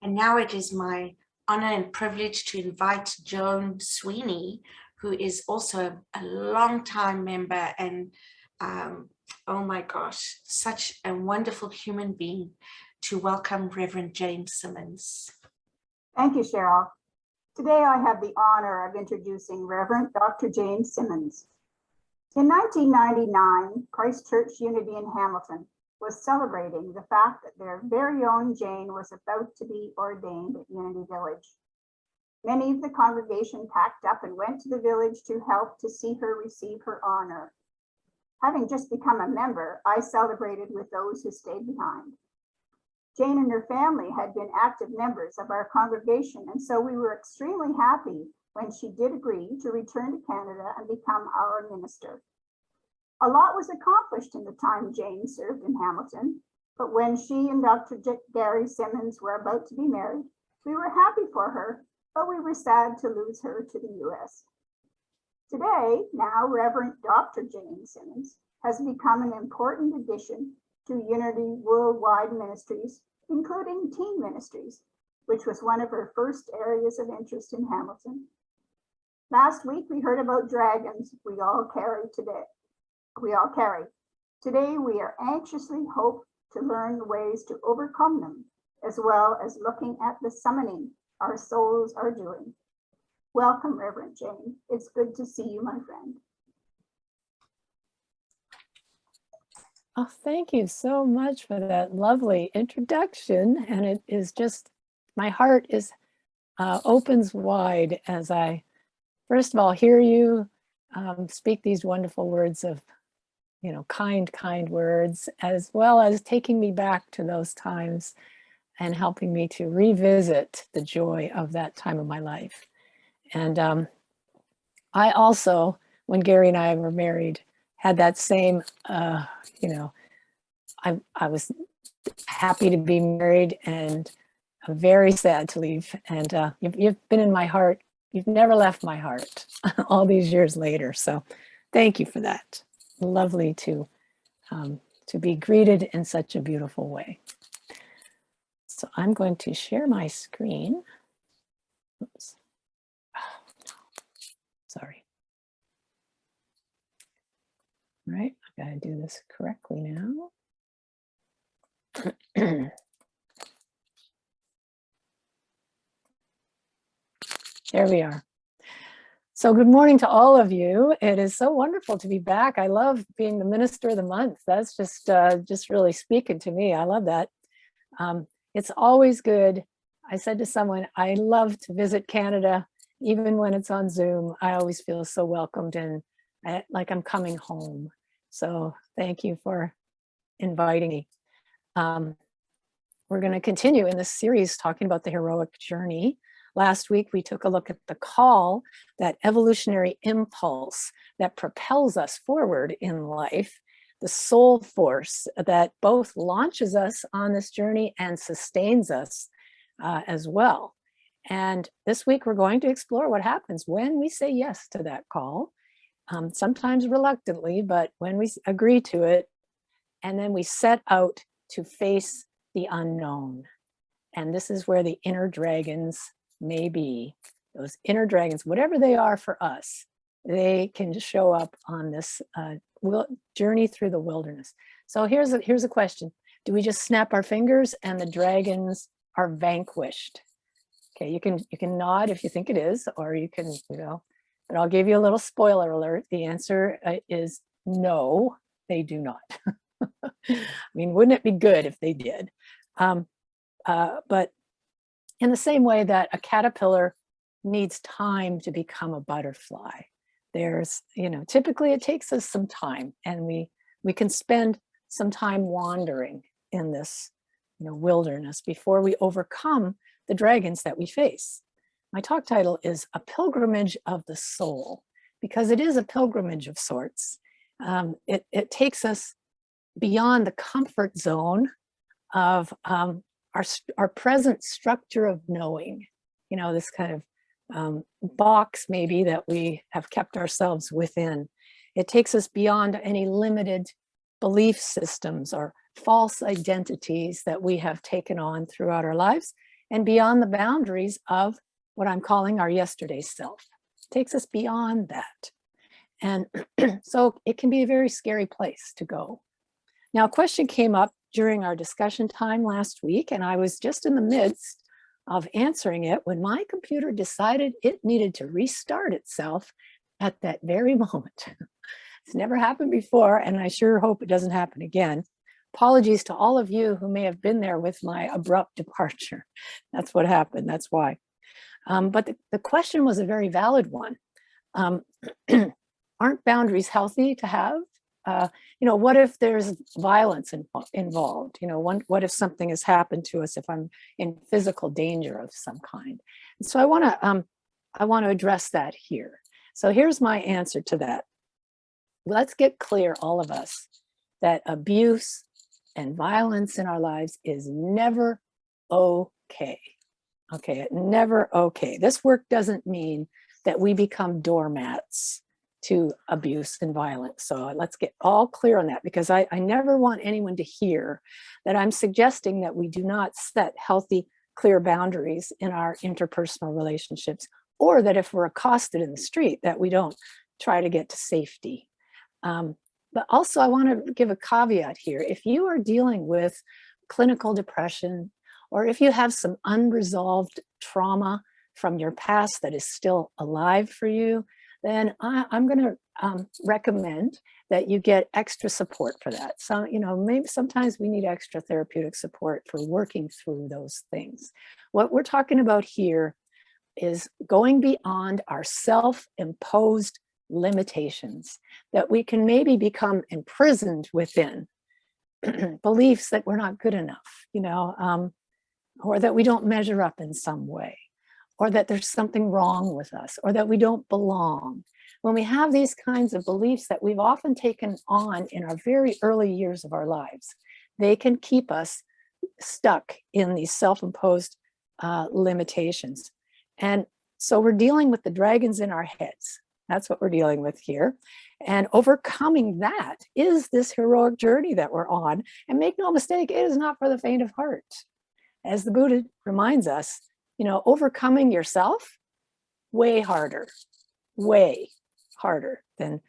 And now it is my honor and privilege to invite Joan Sweeney, who is also a long-time member and oh my gosh, such a wonderful human being, to welcome Reverend Jane Simmons. Thank you, Cheryl. Today I have the honor of introducing Reverend Dr. Jane Simmons. In 1999, Christ Church Unity in Hamilton was celebrating the fact that their very own Jane was about to be ordained at Unity Village. Many of the congregation packed up and went to the village to help to see her receive her honor. Having just become a member, I celebrated with those who stayed behind. Jane and her family had been active members of our congregation, and so we were extremely happy when she did agree to return to Canada and become our minister. A lot was accomplished in the time Jane served in Hamilton, but when she and Dr. Gary Simmons were about to be married, we were happy for her, but we were sad to lose her to the US. Today, now Reverend Dr. Jane Simmons has become an important addition to Unity Worldwide Ministries, including teen ministries, which was one of her first areas of interest in Hamilton. Last week, we heard about dragons we all carry today. Today, we are anxiously hope to learn the ways to overcome them, as well as looking at the summoning our souls are doing. Welcome, Reverend Jane. It's good to see you, my friend. Oh, thank you so much for that lovely introduction. And it is just, my heart is opens wide as I, first of all, hear you speak these wonderful words of, kind words, as well as taking me back to those times and helping me to revisit the joy of that time of my life. And I also, when Gary and I were married, had that same, I was happy to be married and very sad to leave. And you've been in my heart. You've never left my heart all these years later. So thank you for that. Lovely to be greeted in such a beautiful way. So I'm going to share my screen. Oops. Oh, no. Sorry. All right, I've got to do this correctly now. There we are. So good morning to all of you. It is so wonderful to be back. I love being the Minister of the Month. That's just really speaking to me. I love that. It's always good. I said to someone, I love to visit Canada, even when it's on Zoom. I always feel so welcomed and like I'm coming home. So thank you for inviting me. We're going to continue in this series talking about the heroic journey. Last week, we took a look at the call, that evolutionary impulse that propels us forward in life, the soul force that both launches us on this journey and sustains us as well. And this week, we're going to explore what happens when we say yes to that call. Sometimes reluctantly, but when we agree to it, and then we set out to face the unknown. And this is where the inner dragons may be. Those inner dragons, whatever they are for us, they can show up on this journey through the wilderness. So here's a question. Do we just snap our fingers and the dragons are vanquished? Okay, you can nod if you think it is, or you can, but I'll give you a little spoiler alert. The answer is no, they do not. I mean, wouldn't it be good if they did? But in the same way that a caterpillar needs time to become a butterfly, there's, typically it takes us some time, and we can spend some time wandering in this, wilderness before we overcome the dragons that we face. My talk title is A Pilgrimage of the Soul, because it is a pilgrimage of sorts. It takes us beyond the comfort zone of our present structure of knowing, this kind of box maybe that we have kept ourselves within. It takes us beyond any limited belief systems or false identities that we have taken on throughout our lives, and beyond the boundaries of what I'm calling our yesterday self. It takes us beyond that. And so it can be a very scary place to go. Now, a question came up during our discussion time last week, and I was just in the midst of answering it when my computer decided it needed to restart itself at that very moment. It's never happened before, and I sure hope it doesn't happen again. Apologies to all of you who may have been there with my abrupt departure. That's what happened, that's why. But the question was a very valid one. Aren't boundaries healthy to have? What if there's violence involved? What if something has happened to us, if I'm in physical danger of some kind? And so I want to address that here. So here's my answer to that. Let's get clear, all of us, that abuse and violence in our lives is never okay. Okay, never okay. This work doesn't mean that we become doormats to abuse and violence. So let's get all clear on that, because I never want anyone to hear that I'm suggesting that we do not set healthy, clear boundaries in our interpersonal relationships, or that if we're accosted in the street, that we don't try to get to safety. But also I want to give a caveat here. If you are dealing with clinical depression, or if you have some unresolved trauma from your past that is still alive for you, then I'm going to recommend that you get extra support for that. So, maybe sometimes we need extra therapeutic support for working through those things. What we're talking about here is going beyond our self-imposed limitations that we can maybe become imprisoned within, beliefs that we're not good enough, or that we don't measure up in some way, or that there's something wrong with us, or that we don't belong. When we have these kinds of beliefs that we've often taken on in our very early years of our lives, they can keep us stuck in these self-imposed limitations. And so we're dealing with the dragons in our heads. That's what we're dealing with here. And overcoming that is this heroic journey that we're on. And make no mistake, it is not for the faint of heart. As the Buddha reminds us, overcoming yourself, way harder than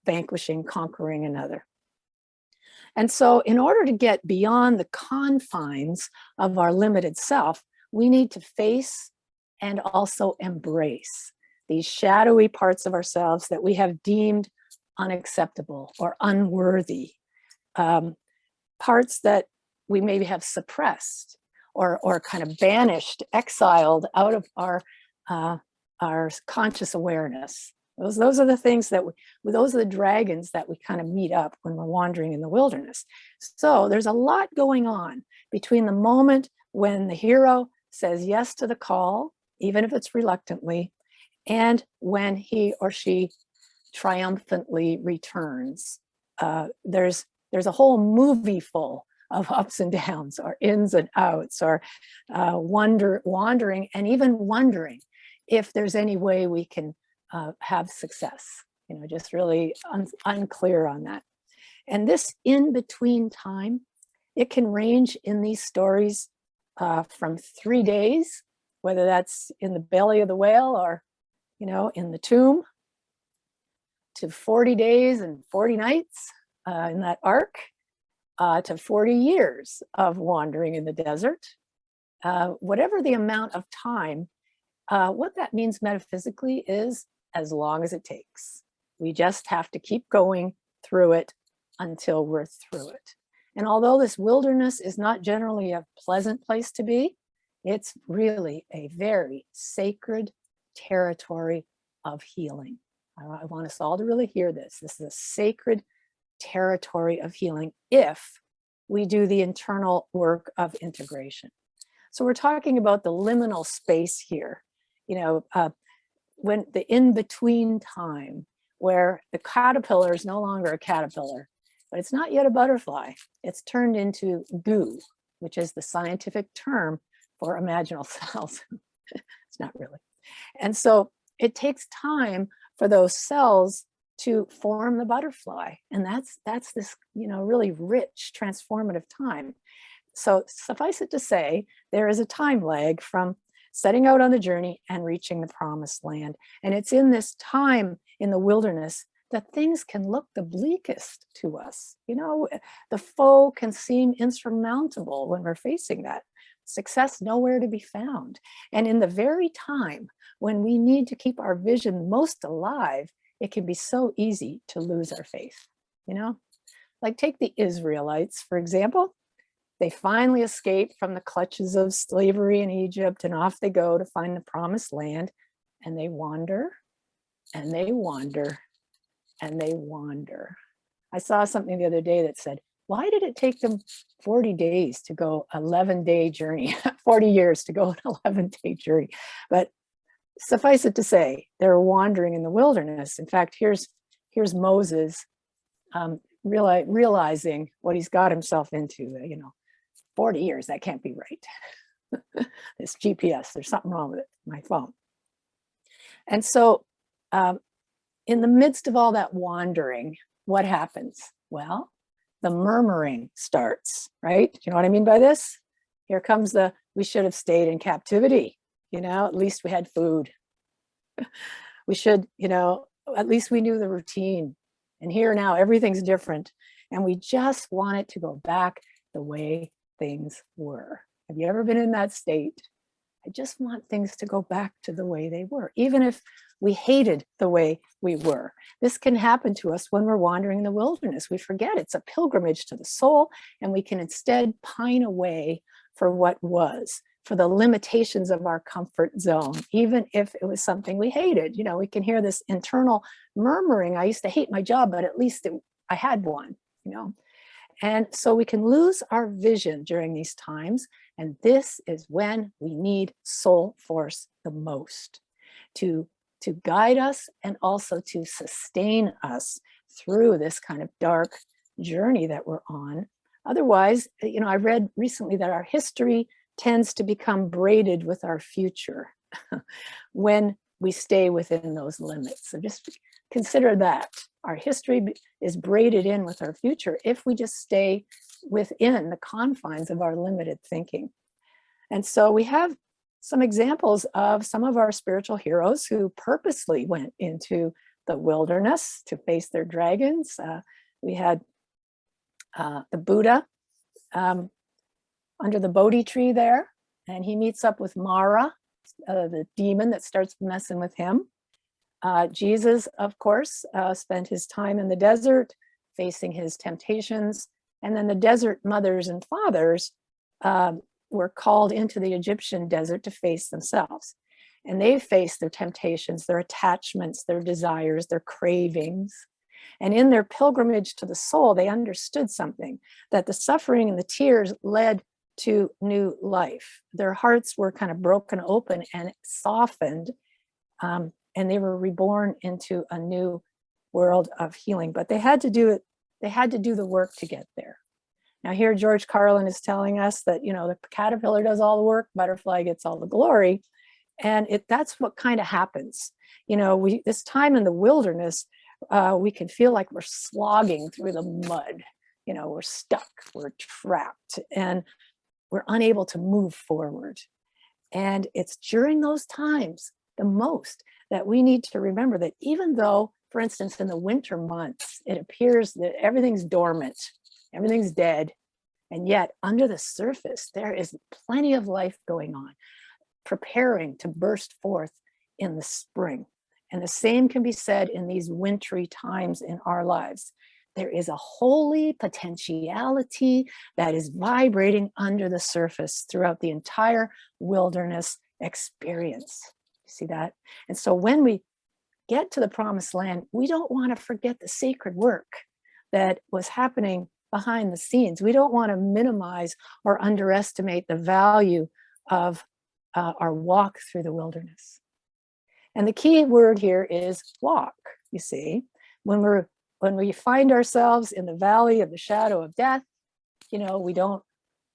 vanquishing, conquering another. And so in order to get beyond the confines of our limited self, we need to face and also embrace these shadowy parts of ourselves that we have deemed unacceptable or unworthy, parts that we maybe have suppressed or kind of banished, exiled out of our conscious awareness. Those are the things those are the dragons that we kind of meet up when we're wandering in the wilderness. So there's a lot going on between the moment when the hero says yes to the call, even if it's reluctantly, and when he or she triumphantly returns. There's a whole movie full of ups and downs, or ins and outs, or wandering, and even wondering if there's any way we can have success. Just really unclear on that. And this in-between time, it can range in these stories from 3 days, whether that's in the belly of the whale or in the tomb, to 40 days and 40 nights in that ark, to 40 years of wandering in the desert. Whatever the amount of time, what that means metaphysically is as long as it takes. We just have to keep going through it until we're through it. And although this wilderness is not generally a pleasant place to be, it's really a very sacred territory of healing. I want us all to really hear this. This is a sacred territory of healing if we do the internal work of integration. So we're talking about the liminal space here, when the in-between time where the caterpillar is no longer a caterpillar, but it's not yet a butterfly. It's turned into goo, which is the scientific term for imaginal cells. It's not really. And so it takes time for those cells to form the butterfly. And that's this, really rich, transformative time. So suffice it to say, there is a time lag from setting out on the journey and reaching the promised land. And it's in this time in the wilderness that things can look the bleakest to us. You know, the foe can seem insurmountable when we're facing that. Success nowhere to be found. And in the very time when we need to keep our vision most alive, it can be so easy to lose our faith. You know, like take the Israelites, for example. They finally escape from the clutches of slavery in Egypt, and off they go to find the promised land. And they wander and they wander and they wander. I saw something the other day that said, why did it take them 40 days to go 11-day journey, 40 years to go an 11-day journey? But suffice it to say, they're wandering in the wilderness. In fact, here's Moses realizing what he's got himself into. 40 years, that can't be right. This GPS, there's something wrong with it, my phone. And so in the midst of all that wandering, what happens? Well, the murmuring starts, right? You know what I mean by this? Here comes we should have stayed in captivity. At least we had food. We should, at least we knew the routine. And here now, everything's different. And we just want it to go back the way things were. Have you ever been in that state? I just want things to go back to the way they were, even if we hated the way we were. This can happen to us when we're wandering in the wilderness. We forget it's a pilgrimage to the soul, and we can instead pine away for what was, for the limitations of our comfort zone, even if it was something we hated. We can hear this internal murmuring. I used to hate my job, but at least I had one, And so we can lose our vision during these times. And this is when we need soul force the most to guide us and also to sustain us through this kind of dark journey that we're on. Otherwise, I read recently that our history tends to become braided with our future when we stay within those limits. So just consider that. Our history is braided in with our future if we just stay within the confines of our limited thinking. And so we have some examples of some of our spiritual heroes who purposely went into the wilderness to face their dragons. We had the Buddha under the Bodhi tree there, and he meets up with Mara, the demon that starts messing with him. Jesus, of course, spent his time in the desert facing his temptations. And then the desert mothers and fathers were called into the Egyptian desert to face themselves. And they faced their temptations, their attachments, their desires, their cravings. And in their pilgrimage to the soul, they understood something, that the suffering and the tears led to new life. Their hearts were kind of broken open and softened. And they were reborn into a new world of healing. But they had to do it. They had to do the work to get there. Now here, George Carlin is telling us that, the caterpillar does all the work, butterfly gets all the glory. And that's what kind of happens. This time in the wilderness, we can feel like we're slogging through the mud. We're stuck, we're trapped, and we're unable to move forward. And it's during those times the most that we need to remember that even though, for instance, in the winter months, it appears that everything's dormant, everything's dead, and yet under the surface, there is plenty of life going on, preparing to burst forth in the spring. And the same can be said in these wintry times in our lives. There is a holy potentiality that is vibrating under the surface throughout the entire wilderness experience. You see that? And so when we get to the promised land, we don't want to forget the sacred work that was happening behind the scenes. We don't want to minimize or underestimate the value of our walk through the wilderness. And the key word here is walk. You see, when we find ourselves in the valley of the shadow of death, we don't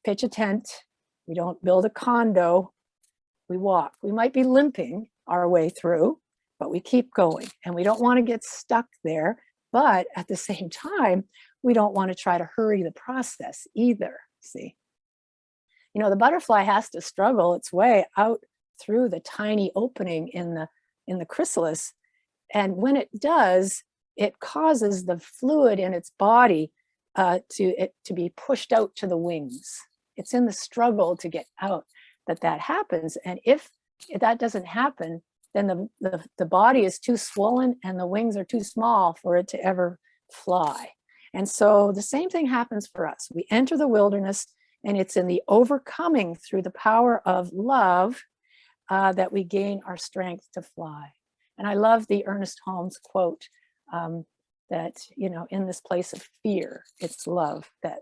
pitch a tent, we don't build a condo, we walk. We might be limping our way through, but we keep going, and we don't want to get stuck there. But at the same time, we don't want to try to hurry the process either. See, You know, the butterfly has to struggle its way out through the tiny opening in the chrysalis. And when it does, it causes the fluid in its body to be pushed out to the wings. It's in the struggle to get out that happens. And if that doesn't happen, then the body is too swollen and the wings are too small for it to ever fly. And so the same thing happens for us. We enter the wilderness, and it's in the overcoming through the power of love that we gain our strength to fly. And I love the Ernest Holmes quote that, you know, in this place of fear, it's love that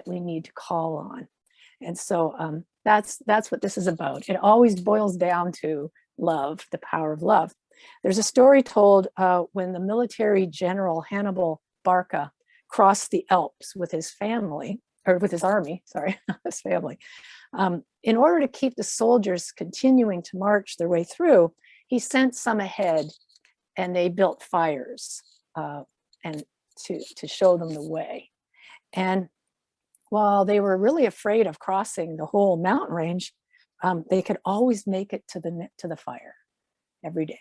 we need to call on. And so that's what this is about. It always boils down to love, the power of love. There's a story told when the military general Hannibal Barca crossed the Alps with his family, or with his army, sorry, his family. In order to keep the soldiers continuing to march their way through, he sent some ahead, and they built fires and to show them the way. And while they were really afraid of crossing the whole mountain range, they could always make it to the fire every day.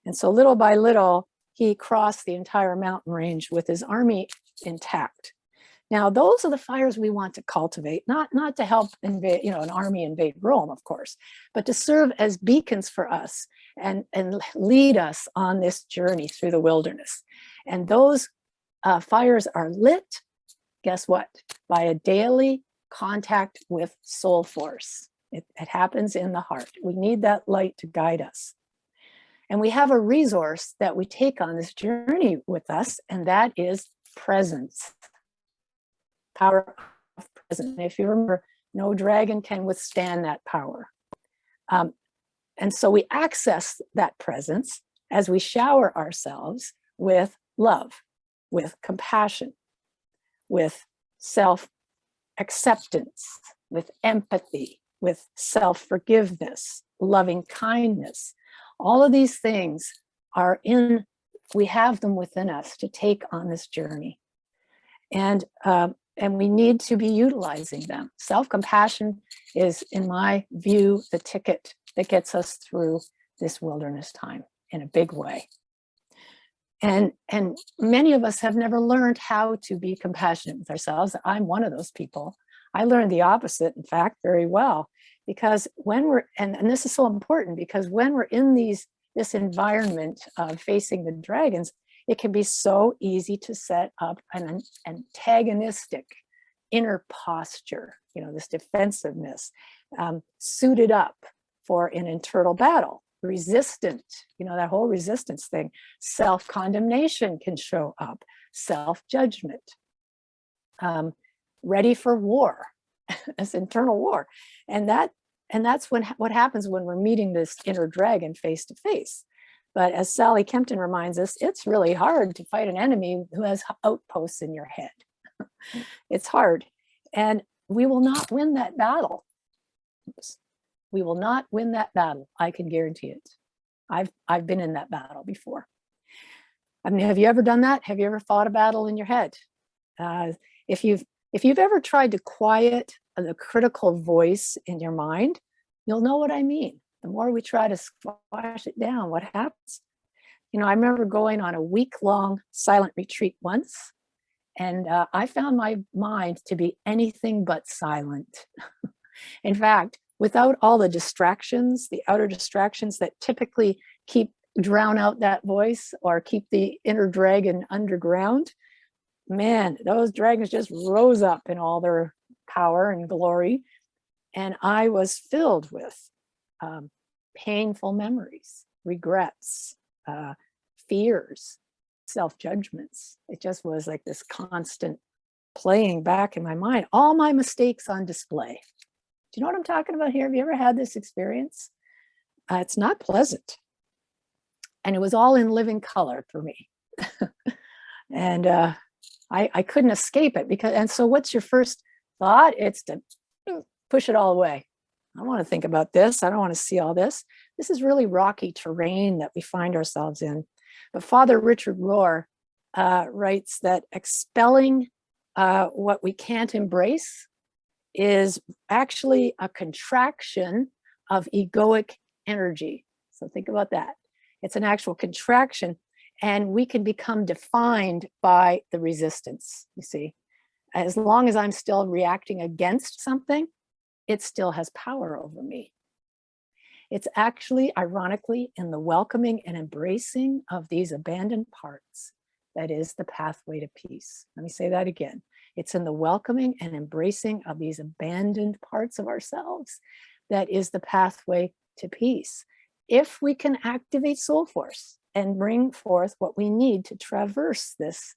And so little by little, he crossed the entire mountain range with his army intact. Now, those are the fires we want to cultivate, not to help invade, an army invade Rome, of course, but to serve as beacons for us and lead us on this journey through the wilderness. And those fires are lit, guess what? By a daily contact with soul force. It happens in the heart. We need that light to guide us. And we have a resource that we take on this journey with us, and that is presence. Power of presence. If you remember, no dragon can withstand that power. And so we access that presence as we shower ourselves with love, with compassion, with self-acceptance, with empathy, with self-forgiveness, loving kindness. All of these things we have them within us to take on this journey. And we need to be utilizing them. Self-compassion is, in my view, the ticket that gets us through this wilderness time in a big way. And many of us have never learned how to be compassionate with ourselves. I'm one of those people. I learned the opposite, in fact, very well, because when we're, and this is so important, because when we're in this environment of facing the dragons, it can be so easy to set up an antagonistic inner posture, this defensiveness, suited up for an internal battle, resistant, that whole resistance thing. Self-condemnation can show up, self-judgment, ready for war, this internal war. And that's what happens when we're meeting this inner dragon face to face. But as Sally Kempton reminds us, it's really hard to fight an enemy who has outposts in your head. It's hard. And we will not win that battle. We will not win that battle. I can guarantee it. I've been in that battle before. I mean, have you ever done that? Have you ever fought a battle in your head? If you've ever tried to quiet the critical voice in your mind, you'll know what I mean. The more we try to squash it down, what happens? I remember going on a week-long silent retreat once, and I found my mind to be anything but silent. In fact, without all the distractions, the outer distractions that typically drown out that voice or keep the inner dragon underground, man, those dragons just rose up in all their power and glory. And I was filled with painful memories, regrets, fears, self-judgments. It just was like this constant playing back in my mind, all my mistakes on display. Do you know what I'm talking about here? Have you ever had this experience? It's not pleasant. And it was all in living color for me. And I couldn't escape it and so what's your first thought? It's to push it all away. I don't want to think about this. I don't want to see all this. This is really rocky terrain that we find ourselves in. But Father Richard Rohr writes that expelling what we can't embrace is actually a contraction of egoic energy. So think about that. It's an actual contraction, and we can become defined by the resistance, you see. As long as I'm still reacting against something, it still has power over me. It's actually, ironically, in the welcoming and embracing of these abandoned parts that is the pathway to peace. Let me say that again. It's in the welcoming and embracing of these abandoned parts of ourselves that is the pathway to peace. If we can activate soul force and bring forth what we need to traverse this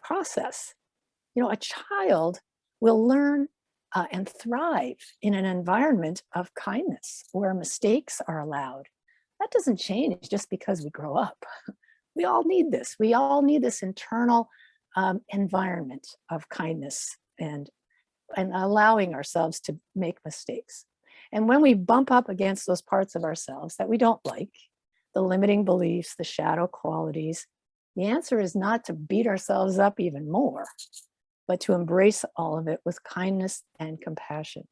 process, you know, a child will learn and thrive in an environment of kindness where mistakes are allowed. That doesn't change just because we grow up. We all need this. We all need this internal environment of kindness and allowing ourselves to make mistakes. And when we bump up against those parts of ourselves that we don't like, the limiting beliefs, the shadow qualities, the answer is not to beat ourselves up even more, but to embrace all of it with kindness and compassion.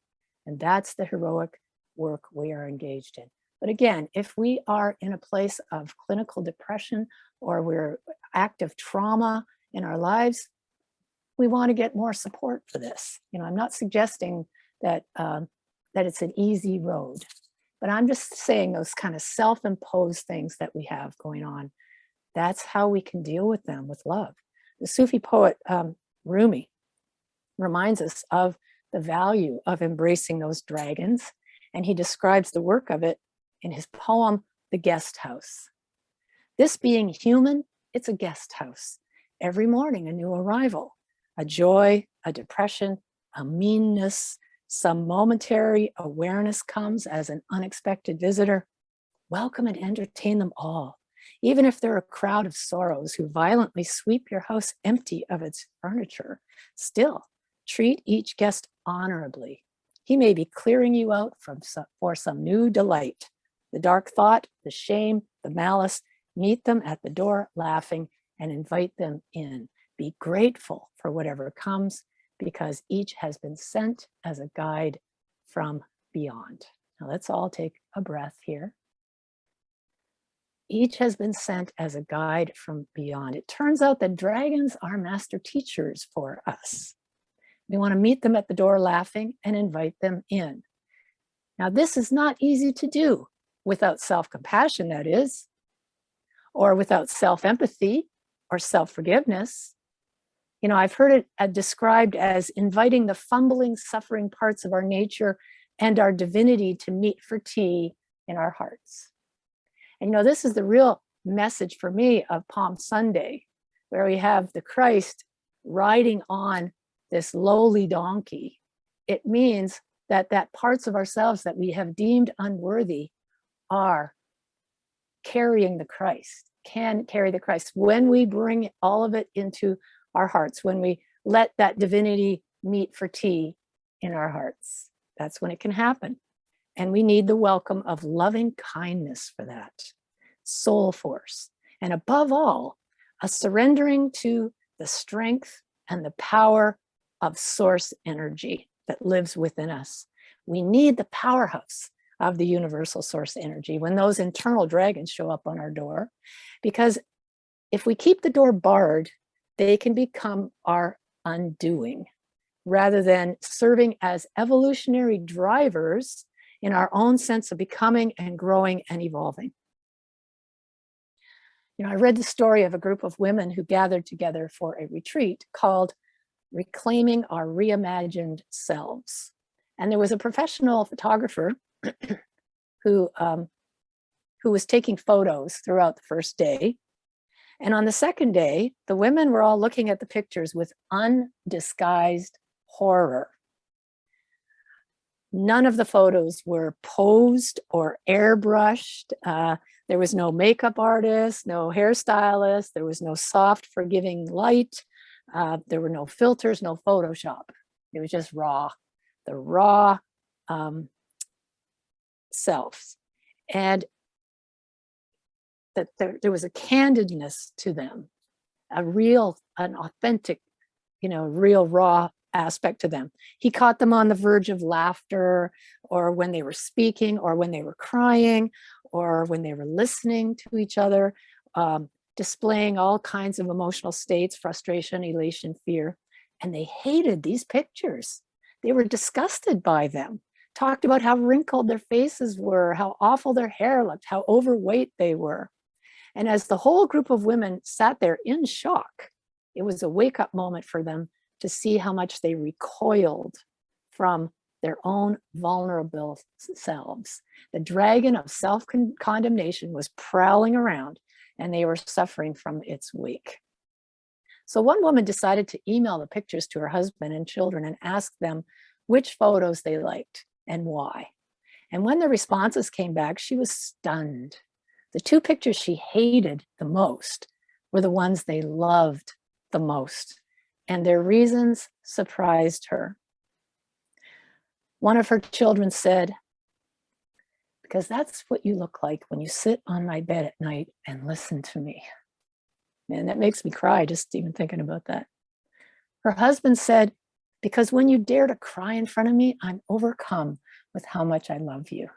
And that's the heroic work we are engaged in. But again, if we are in a place of clinical depression or we're active trauma in our lives, we want to get more support for this. You know, I'm not suggesting that that it's an easy road, but I'm just saying those kind of self-imposed things that we have going on, that's how we can deal with them with love. The Sufi poet Rumi reminds us of the value of embracing those dragons, and he describes the work of it in his poem, The Guest House. This being human, it's a guest house. Every morning, a new arrival, a joy, a depression, a meanness, some momentary awareness comes as an unexpected visitor. Welcome and entertain them all, even if they're a crowd of sorrows who violently sweep your house empty of its furniture. Still, treat each guest honorably. He may be clearing you out for some new delight. The dark thought, the shame, the malice, meet them at the door laughing and invite them in. Be grateful for whatever comes, because each has been sent as a guide from beyond. Now let's all take a breath here. Each has been sent as a guide from beyond. It turns out that dragons are master teachers for us. We want to meet them at the door laughing and invite them in. Now, this is not easy to do without self-compassion, that is, or without self-empathy or self-forgiveness. You know, I've heard it described as inviting the fumbling, suffering parts of our nature and our divinity to meet for tea in our hearts. And you know, this is the real message for me of Palm Sunday, where we have the Christ riding on this lowly donkey. It means that parts of ourselves that we have deemed unworthy are carrying the Christ, can carry the Christ. When we bring all of it into our hearts, when we let that divinity meet for tea in our hearts, that's when it can happen. And we need the welcome of loving kindness for that, soul force. And above all, a surrendering to the strength and the power of source energy that lives within us. We need the powerhouse of the universal source energy when those internal dragons show up on our door, because if we keep the door barred, they can become our undoing rather than serving as evolutionary drivers in our own sense of becoming and growing and evolving. You know, I read the story of a group of women who gathered together for a retreat called Reclaiming Our Reimagined Selves. And there was a professional photographer who was taking photos throughout the first day. And on the second day, the women were all looking at the pictures with undisguised horror. None of the photos were posed or airbrushed. There was no makeup artist, no hairstylist. There was no soft, forgiving light. There were no filters, no Photoshop. It was just raw, the raw selves. And that there was a candidness to them, an authentic, you know, real raw aspect to them. He caught them on the verge of laughter, or when they were speaking, or when they were crying, or when they were listening to each other, displaying all kinds of emotional states, frustration, elation, fear. And they hated these pictures. They were disgusted by them, talked about how wrinkled their faces were, how awful their hair looked, how overweight they were. And as the whole group of women sat there in shock, it was a wake-up moment for them to see how much they recoiled from their own vulnerable selves. The dragon of self-condemnation was prowling around, and they were suffering from its wake. So one woman decided to email the pictures to her husband and children and ask them which photos they liked and why. And when the responses came back, she was stunned. The two pictures she hated the most were the ones they loved the most, and their reasons surprised her. One of her children said, "Because that's what you look like when you sit on my bed at night and listen to me." Man, that makes me cry just even thinking about that. Her husband said, "Because when you dare to cry in front of me, I'm overcome with how much I love you."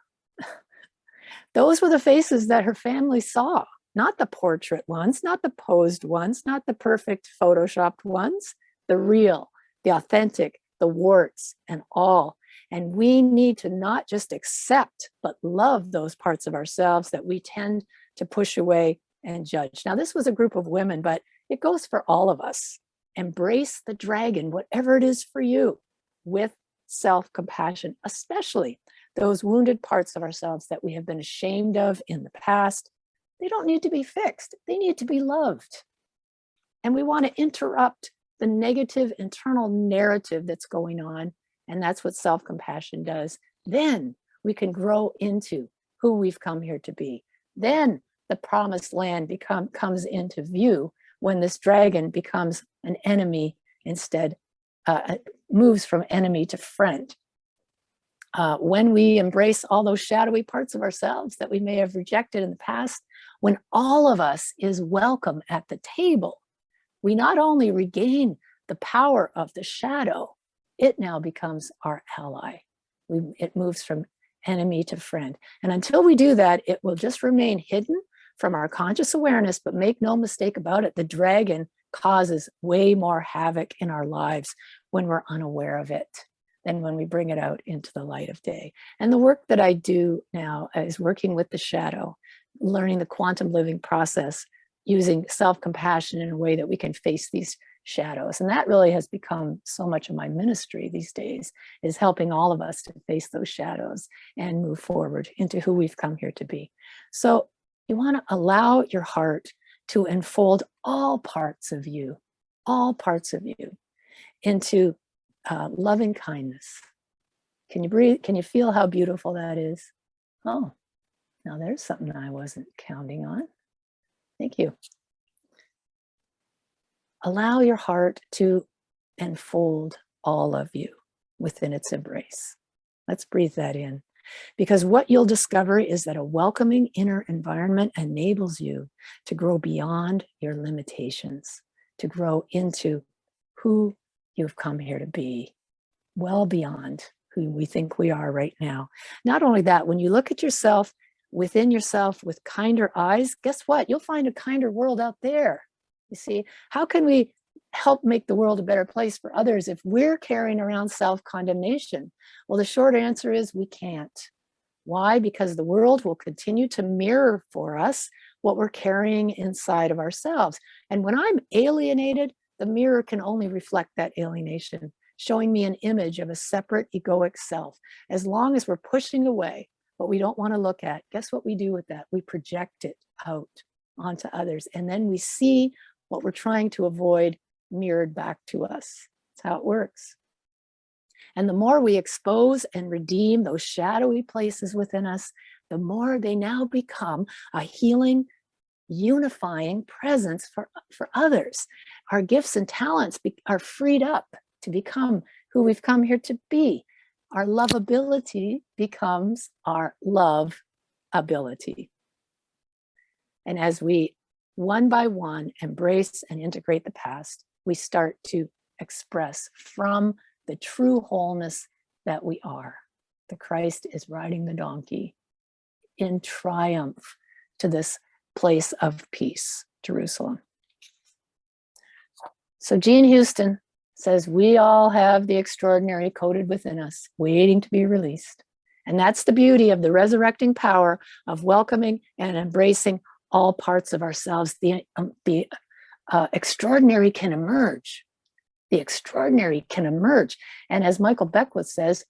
Those were the faces that her family saw, not the portrait ones, not the posed ones, not the perfect photoshopped ones, the real, the authentic, the warts and all. And we need to not just accept, but love those parts of ourselves that we tend to push away and judge. Now, this was a group of women, but it goes for all of us. Embrace the dragon, whatever it is for you, with self-compassion, especially those wounded parts of ourselves that we have been ashamed of in the past. They don't need to be fixed. They need to be loved. And we want to interrupt the negative internal narrative that's going on. And that's what self-compassion does. Then we can grow into who we've come here to be. Then the promised land comes into view when this dragon becomes an enemy instead, moves from enemy to friend. When we embrace all those shadowy parts of ourselves that we may have rejected in the past, when all of us is welcome at the table, we not only regain the power of the shadow, it now becomes our ally. It moves from enemy to friend. And until we do that, it will just remain hidden from our conscious awareness, but make no mistake about it, the dragon causes way more havoc in our lives when we're unaware of it than when we bring it out into the light of day. And the work that I do now is working with the shadow, learning the quantum living process, using self-compassion in a way that we can face these shadows. And that really has become so much of my ministry these days, is helping all of us to face those shadows and move forward into who we've come here to be. So you want to allow your heart to enfold all parts of you into loving kindness. Can you breathe? Can you feel how beautiful that is? Oh, now there's something I wasn't counting on. Thank you. Allow your heart to enfold all of you within its embrace. Let's breathe that in. Because what you'll discover is that a welcoming inner environment enables you to grow beyond your limitations, to grow into who you've come here to be, well beyond who we think we are right now. Not only that, when you look at yourself, within yourself with kinder eyes, guess what? You'll find a kinder world out there. You see, how can we help make the world a better place for others if we're carrying around self-condemnation? Well, the short answer is we can't. Why? Because the world will continue to mirror for us what we're carrying inside of ourselves. And when I'm alienated, the mirror can only reflect that alienation, showing me an image of a separate egoic self. As long as we're pushing away what we don't want to look at, guess what we do with that? We project it out onto others. And then we see what we're trying to avoid mirrored back to us. That's how it works. And the more we expose and redeem those shadowy places within us, the more they now become a healing, unifying presence for others. Our gifts and talents are freed up to become who we've come here to be. Our lovability becomes our love ability. And as we, one by one, embrace and integrate the past, we start to express from the true wholeness that we are. The Christ is riding the donkey in triumph to this place of peace, Jerusalem. So Jean Houston says, we all have the extraordinary coded within us, waiting to be released. And that's the beauty of the resurrecting power of welcoming and embracing all parts of ourselves. The extraordinary can emerge. The extraordinary can emerge. And as Michael Beckwith says,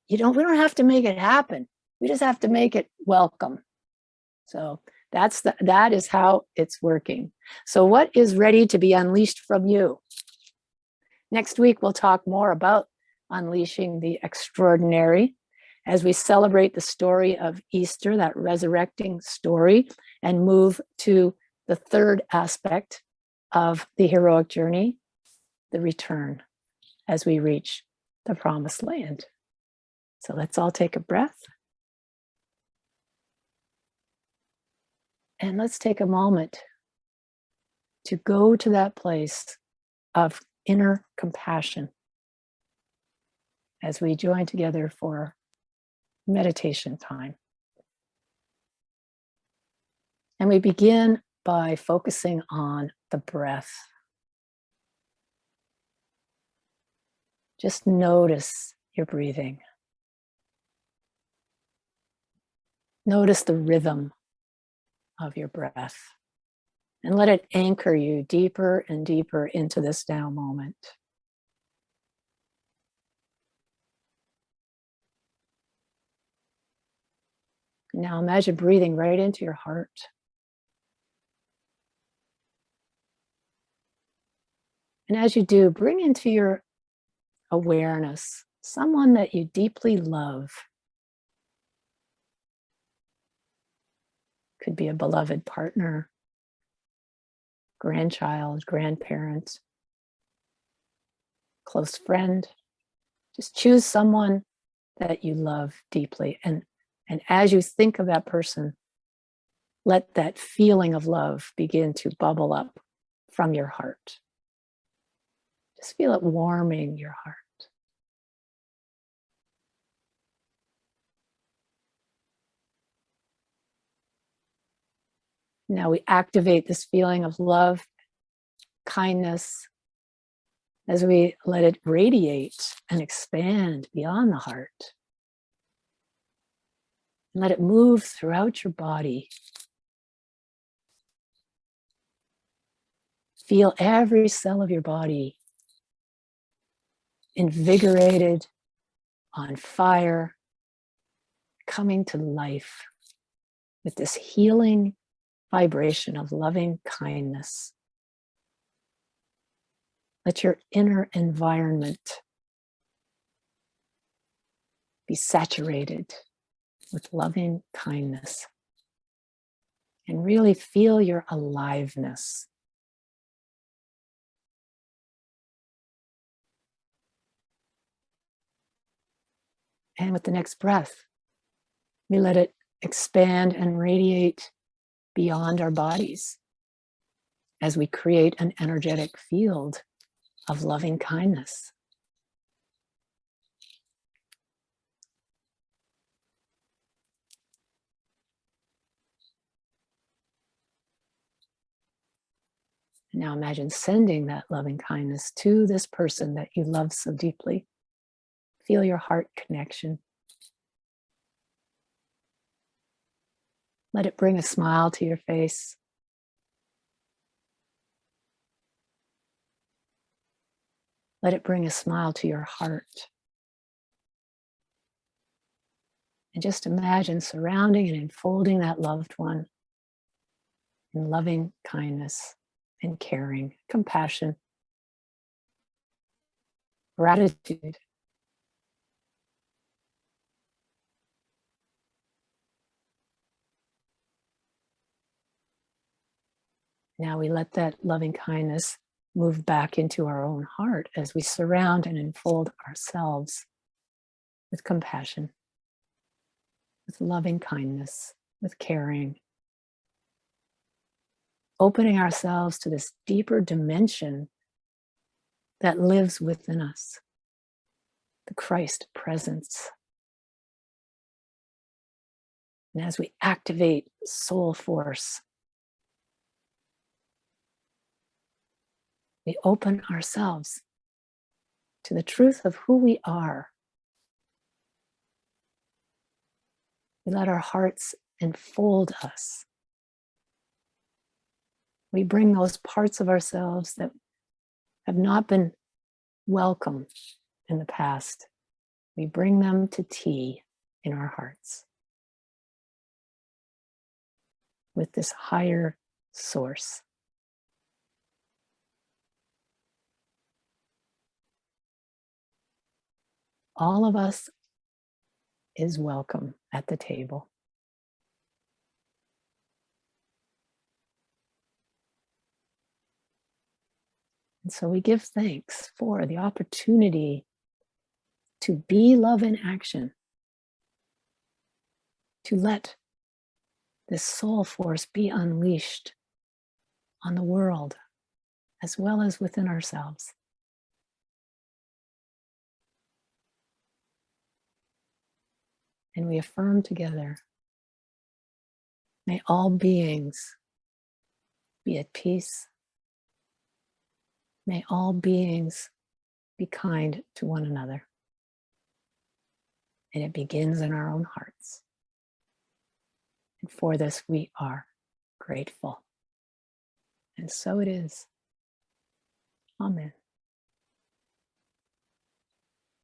we don't have to make it happen. We just have to make it welcome. So that is how it's working. So what is ready to be unleashed from you? Next week, we'll talk more about unleashing the extraordinary as we celebrate the story of Easter, that resurrecting story, and move to the third aspect of the heroic journey, the return, as we reach the promised land. So let's all take a breath. And let's take a moment to go to that place of inner compassion as we join together for meditation time. And we begin by focusing on the breath. Just notice your breathing. Notice the rhythm of your breath and let it anchor you deeper and deeper into this now moment. Now imagine breathing right into your heart. And as you do, bring into your awareness someone that you deeply love. Could be a beloved partner, grandchild, grandparent, close friend. Just choose someone that you love deeply. And as you think of that person, let that feeling of love begin to bubble up from your heart. Just feel it warming your heart. Now we activate this feeling of love, kindness, as we let it radiate and expand beyond the heart. And let it move throughout your body. Feel every cell of your body invigorated, on fire, coming to life with this healing vibration of loving kindness. Let your inner environment be saturated with loving kindness and really feel your aliveness. And with the next breath, we let it expand and radiate beyond our bodies as we create an energetic field of loving kindness. Now imagine sending that loving kindness to this person that you love so deeply. Feel your heart connection. Let it bring a smile to your face. Let it bring a smile to your heart. And just imagine surrounding and enfolding that loved one in loving kindness and caring, compassion, gratitude. Now we let that loving kindness move back into our own heart as we surround and enfold ourselves with compassion, with loving kindness, with caring, opening ourselves to this deeper dimension that lives within us, the Christ presence. And as we activate soul force, we open ourselves to the truth of who we are. We let our hearts enfold us. We bring those parts of ourselves that have not been welcome in the past. We bring them to tea in our hearts with this higher source. All of us is welcome at the table. And so we give thanks for the opportunity to be love in action, to let this soul force be unleashed on the world as well as within ourselves. And we affirm together, may all beings be at peace. May all beings be kind to one another. And it begins in our own hearts. And for this, we are grateful. And so it is. Amen.